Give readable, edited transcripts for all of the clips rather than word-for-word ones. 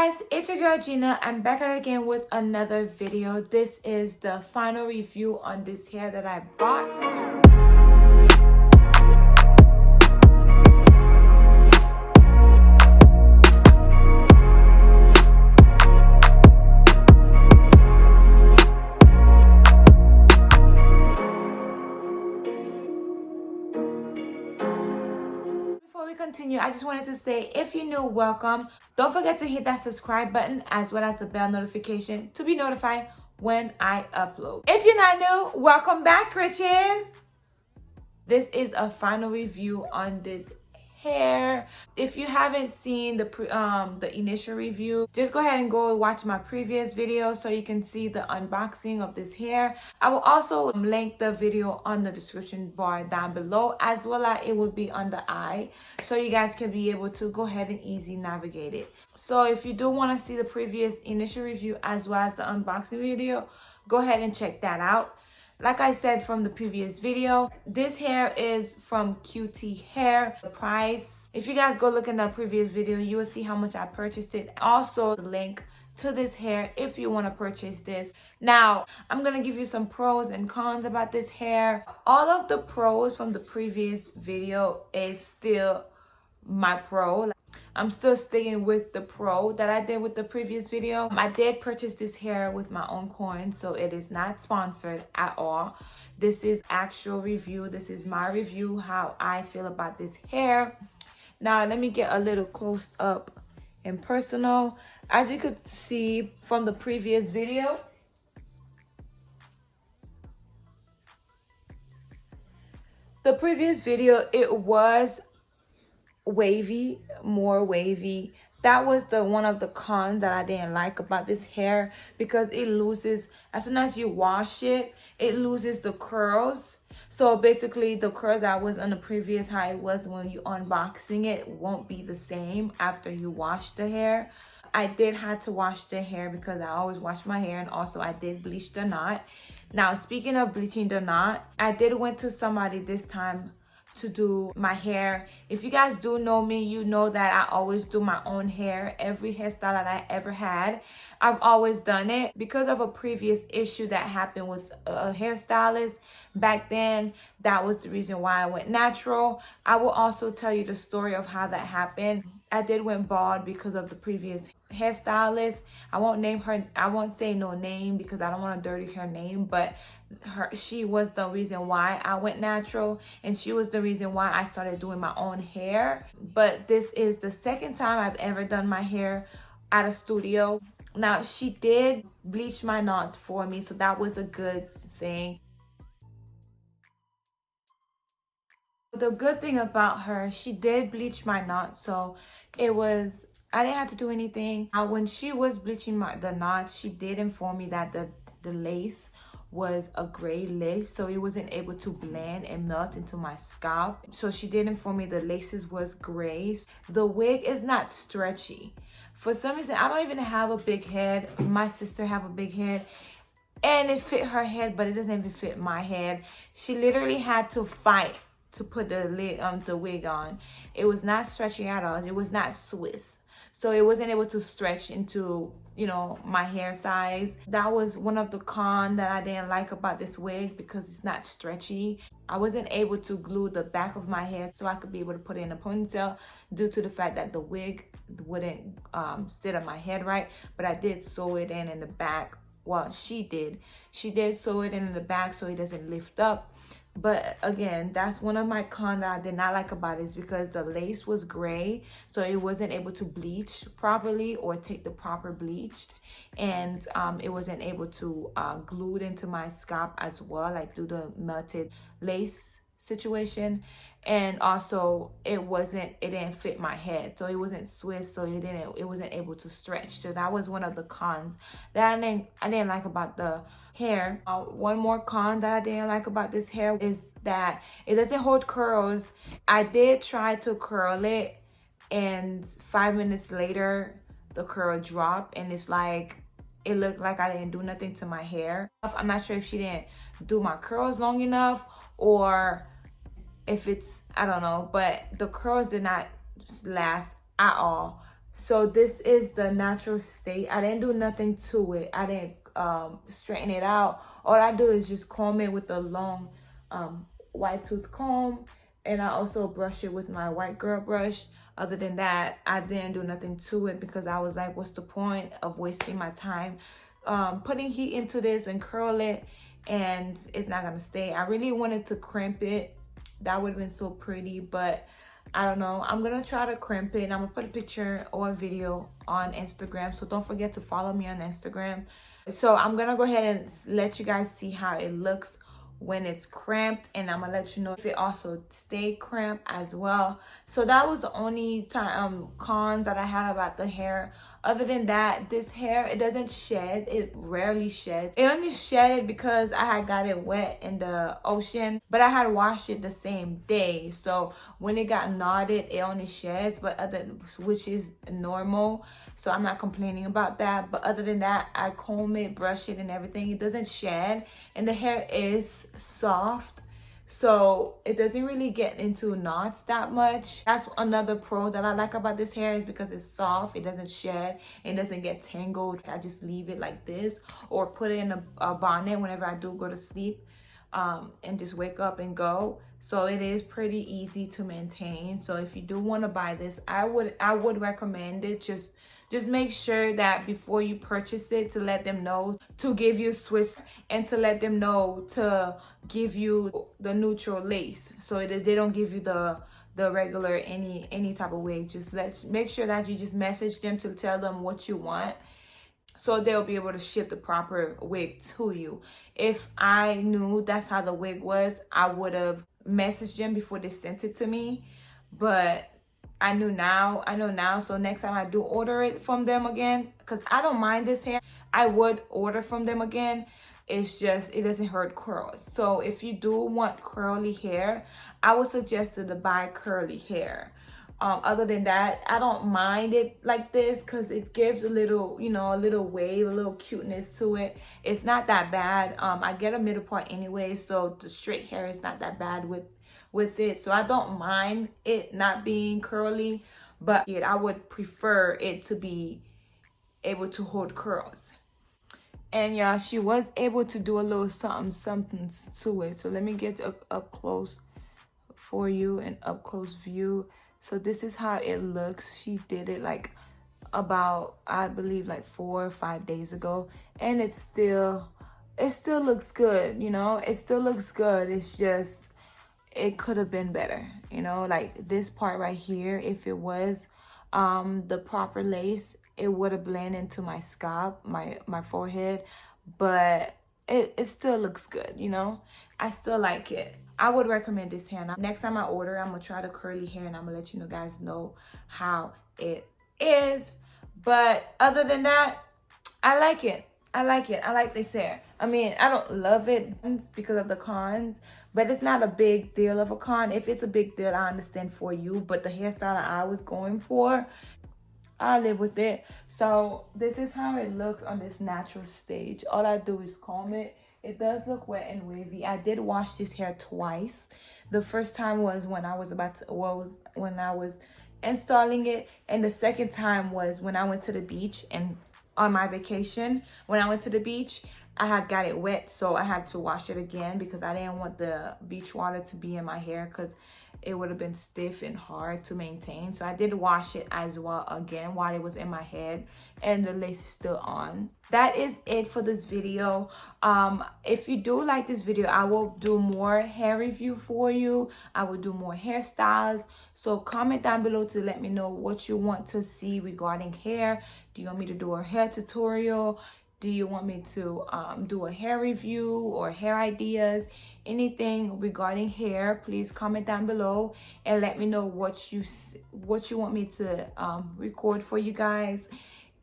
guys, it's your girl Jina. I'm back at it again with another video. This is the final review on this hair that I bought. Continue, I just wanted to say, if you're new, welcome. Don't forget to hit that subscribe button as well as the bell notification to be notified when I upload. If you're not new, welcome back, riches. This is a final review on this hair. If you haven't seen the initial review, just go ahead and go watch my previous video so you can see the unboxing of this hair. I will also link the video on the description bar down below, as well as it will be on the eye, so you guys can be able to go ahead and easily navigate it. So if you do want to see the previous initial review as well as the unboxing video, go ahead and check that out. Like I said from the previous video, this hair is from QTHair. The price, if you guys go look in the previous video, you will see how much I purchased it. Also, the link to this hair if you want to purchase this. Now, I'm going to give you some pros and cons about this hair. All of the pros from the previous video is still my pro. I'm still sticking with the pro that I did with the previous video. I did purchase this hair with my own coin, so it is not sponsored at all. This is actual review. This is my review, how I feel about this hair. Now, let me get a little close up and personal. As you could see from the previous video, it was wavy, more wavy. That was one of the cons that I didn't like about this hair, because it loses, as soon as you wash it, it loses the curls. So basically the curls that was on the previous, how it was when you unboxing it, won't be the same after you wash the hair. I did have to wash the hair because I always wash my hair, and also I did bleach the knot. Now, speaking of bleaching the knot, I did went to somebody this time to do my hair. If you guys do know me, you know that I always do my own hair. Every hairstyle that I ever had, I've always done it. Because of a previous issue that happened with a hairstylist back then, that was the reason why I went natural. I will also tell you the story of how that happened. I did went bald because of the previous hairstylist. I won't name her. I won't say no name because I don't want to dirty her name, but she was the reason why I went natural, and she was the reason why I started doing my own hair. But this is the second time I've ever done my hair at a studio. Now, she did bleach my knots for me, so that was a good thing. The good thing about her, she did bleach my knots, so I didn't have to do anything. When she was bleaching the knots, she did inform me that the lace was a gray lace, so it wasn't able to blend and melt into my scalp. So she did inform me the laces was gray. The wig is not stretchy. For some reason, I don't even have a big head. My sister have a big head, and it fit her head, but it doesn't even fit my head. She literally had to fight to put the wig on. It was not stretchy at all. It was not Swiss, so it wasn't able to stretch into, you know, my hair size. That was one of the cons that I didn't like about this wig, because it's not stretchy. I wasn't able to glue the back of my hair so I could be able to put it in a ponytail, due to the fact that the wig wouldn't sit on my head right. But I did sew it in the back. Well, she did sew it in the back so it doesn't lift up. But again, that's one of my cons that I did not like about it, is because the lace was gray, so it wasn't able to bleach properly or take the proper bleach, and it wasn't able to glue it into my scalp as well, like do the melted lace situation. And also it didn't fit my head, so it wasn't Swiss, so it wasn't able to stretch. So that was one of the cons that I didn't like about the hair. One more con that I didn't like about this hair is that it doesn't hold curls. I did try to curl it, and 5 minutes later the curl dropped, and it's like it looked like I didn't do nothing to my hair. I'm not sure if she didn't do my curls long enough, or if it's, I don't know, but the curls did not last at all. So this is the natural state. I didn't do nothing to it. I didn't straighten it out. All I do is just comb it with a long white tooth comb, and I also brush it with my white girl brush. Other than that, I didn't do nothing to it because I was like, what's the point of wasting my time putting heat into this and curl it, and it's not gonna stay. I really wanted to crimp it. That would have been so pretty, but I don't know. I'm gonna try to crimp it, and I'm gonna put a picture or a video on Instagram, so don't forget to follow me on Instagram. So I'm gonna go ahead and let you guys see how it looks when it's cramped, and I'm gonna let you know if it also stay cramped as well. So that was the only time cons that I had about the hair. Other than that, this hair, it doesn't shed. It rarely sheds. It only shedded because I had got it wet in the ocean, but I had washed it the same day. So when it got knotted, it only sheds, but which is normal. So I'm not complaining about that. But other than that, I comb it, brush it, and everything. It doesn't shed, and the hair is soft, so it doesn't really get into knots that much. That's another pro that I like about this hair, is because it's soft, it doesn't shed, it doesn't get tangled. I just leave it like this, or put it in a bonnet whenever I do go to sleep, and just wake up and go. So it is pretty easy to maintain. So if you do want to buy this, I would recommend it. Just make sure that before you purchase it, to let them know to give you switch, and to let them know to give you the neutral lace. So they don't give you the regular any type of wig. Just make sure that you just message them to tell them what you want, so they'll be able to ship the proper wig to you. If I knew that's how the wig was, I would have messaged them before they sent it to me. But I know now. So next time I do order it from them again, because I don't mind this hair, I would order from them again. It's just, it doesn't hurt curls. So if you do want curly hair, I would suggest to buy curly hair. Other than that, I don't mind it like this, because it gives a little, a little wave, a little cuteness to it. It's not that bad. I get a middle part anyway, so the straight hair is not that bad with it. So I don't mind it not being curly, but I would prefer it to be able to hold curls. And yeah, she was able to do a little something to it. So let me get up close for you, an up close view. So this is how it looks. She did it like about, I believe, like 4 or 5 days ago, and it still looks good. It still looks good. It's just, it could have been better. Like this part right here, if it was the proper lace, it would have blended into my scalp, my forehead, but it still looks good. I still like it. I would recommend this hair. Now, next time I order, I'm gonna try the curly hair, and I'm gonna let you guys know how it is. But other than that, I like it. I like this hair. I mean, I don't love it because of the cons, but it's not a big deal of a con. If it's a big deal, I understand for you, but the hairstyle that I was going for, I live with it. So this is how it looks on this natural stage. All I do is comb it. It does look wet and wavy. I did wash this hair twice. The first time was when I was when I was installing it, and the second time was when I went to the beach, and on my vacation, when I went to the beach, I had got it wet, so I had to wash it again because I didn't want the beach water to be in my hair, because it would have been stiff and hard to maintain. So I did wash it as well again while it was in my head, and the lace is still on. That is it for this video. If you do like this video, I will do more hair review for you. I will do more hairstyles. So comment down below to let me know what you want to see regarding hair. Do you want me to do a hair tutorial? Do you want me to do a hair review or hair ideas? Anything regarding hair, please comment down below and let me know what you want me to record for you guys.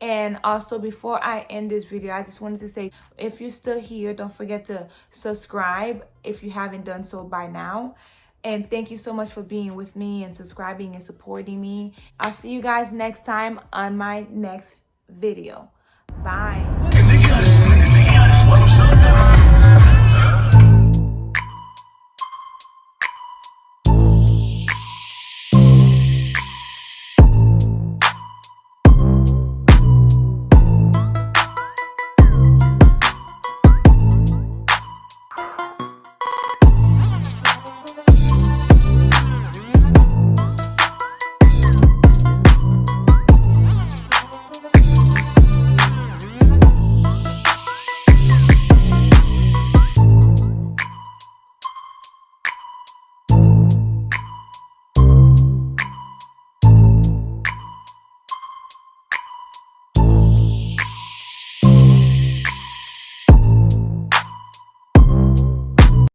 And also, before I end this video, I just wanted to say, if you're still here, don't forget to subscribe if you haven't done so by now. And thank you so much for being with me and subscribing and supporting me. I'll see you guys next time on my next video. Bye.